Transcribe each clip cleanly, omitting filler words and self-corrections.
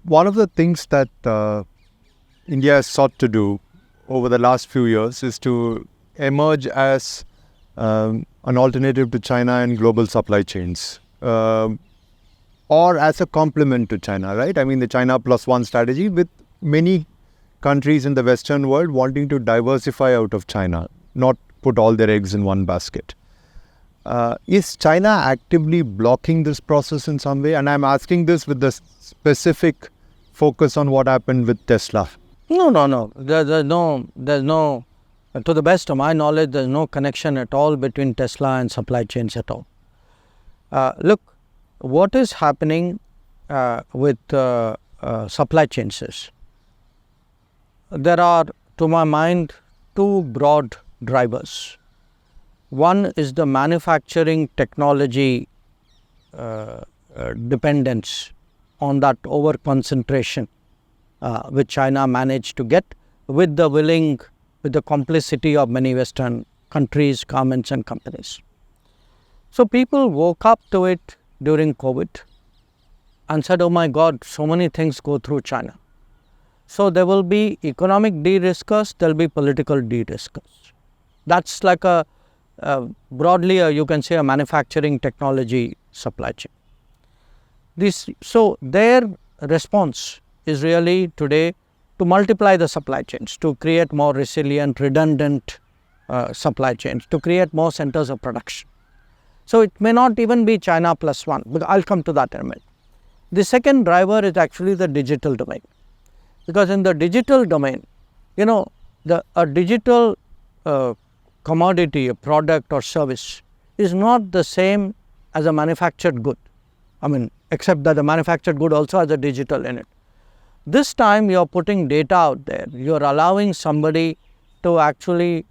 one of the things that India has sought to do over the last few years is to emerge as an alternative to China in global supply chains, or as a complement to China, right? I mean, the China plus one strategy, with many countries in the Western world wanting to diversify out of China, not put all their eggs in one basket. Is China actively blocking this process in some way? And I'm asking this with the specific focus on what happened with Tesla. No. There's no, to the best of my knowledge, there's no connection at all between Tesla and supply chains at all. Look, what is happening with supply chains is, there are, to my mind, two broad drivers. One is the manufacturing technology dependence on that over concentration which China managed to get with the complicity of many Western countries, governments and companies. So people woke up to it during COVID and said, oh my God, so many things go through China. So there will be economic de-riskers, there will be political de-riskers. That's like broadly you can say a manufacturing technology supply chain. So their response is really today to multiply the supply chains, to create more resilient, redundant supply chains, to create more centers of production. So it may not even be China plus one, but I'll come to that in a minute. The second driver is actually the digital domain. Because in the digital domain, a digital commodity, a product or service is not the same as a manufactured good. I mean, except that the manufactured good also has a digital in it. This time you are putting data out there. You are allowing somebody to actually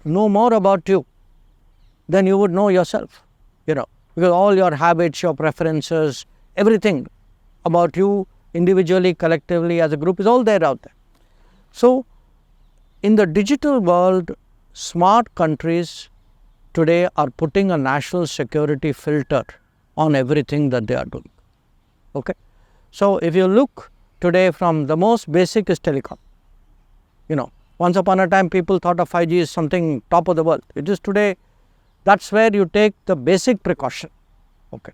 know more about you than you would know yourself, because all your habits, your preferences, everything about you individually, collectively, as a group is all there out there. So in the digital world, smart countries today are putting a national security filter on everything that they are doing. Okay. So if you look today, from the most basic is telecom. Once upon a time people thought of 5G is something top of the world. It is today, that's where you take the basic precaution. Okay.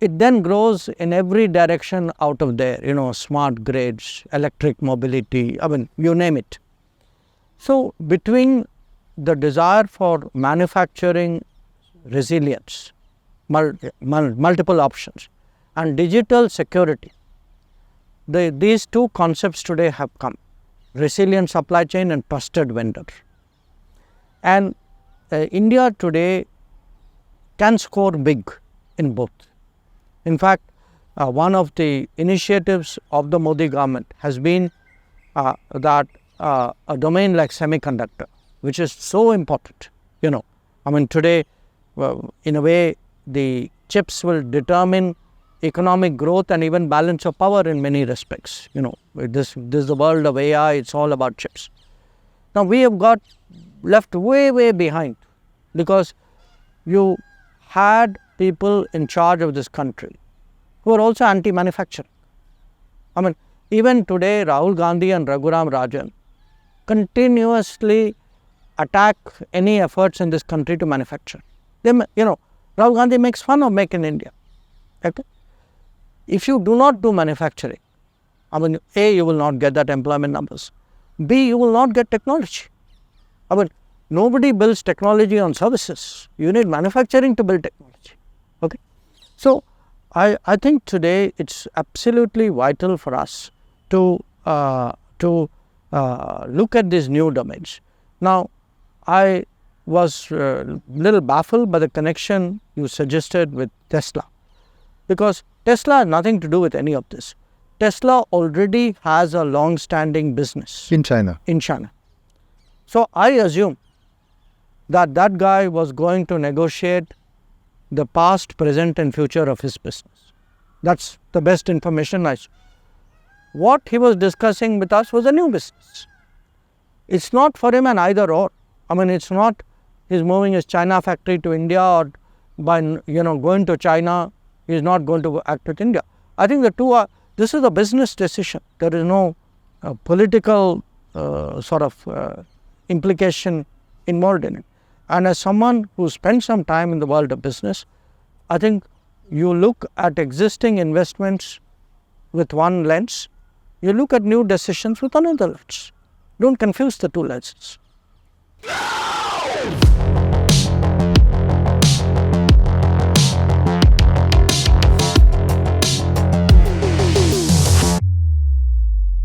It then grows in every direction out of there, smart grids, electric mobility, I mean, you name it. So between the desire for manufacturing resilience, multiple options, and digital security, these two concepts today have come: resilient supply chain and trusted vendor. And India today can score big in both. In fact, one of the initiatives of the Modi government has been that a domain like semiconductor, which is so important, I mean, today, in a way, the chips will determine economic growth and even balance of power in many respects. This is the world of AI, it's all about chips. Now we have got left way behind, because you had people in charge of this country who are also anti-manufacturing. I mean, even today Rahul Gandhi and Raghuram Rajan continuously attack any efforts in this country to manufacture. Rahul Gandhi makes fun of Make in India. Okay? If you do not do manufacturing, I mean, A, you will not get that employment numbers. B, you will not get technology. I mean, nobody builds technology on services. You need manufacturing to build technology. Okay? So I think today it's absolutely vital for us to look at these new domains. Now, I was a little baffled by the connection you suggested with Tesla, because Tesla has nothing to do with any of this. Tesla already has a long-standing business in China. So I assume that guy was going to negotiate the past, present and future of his business. That's the best information I saw. What he was discussing with us was a new business. It's not for him an either or. I mean, it's not he's moving his China factory to India, or by going to China he is not going to act with India. I think the two are This is a business decision. There is no political implication involved in it. And as someone who spent some time in the world of business, I think you look at existing investments with one lens, you look at new decisions with another lens. Don't confuse the two lenses.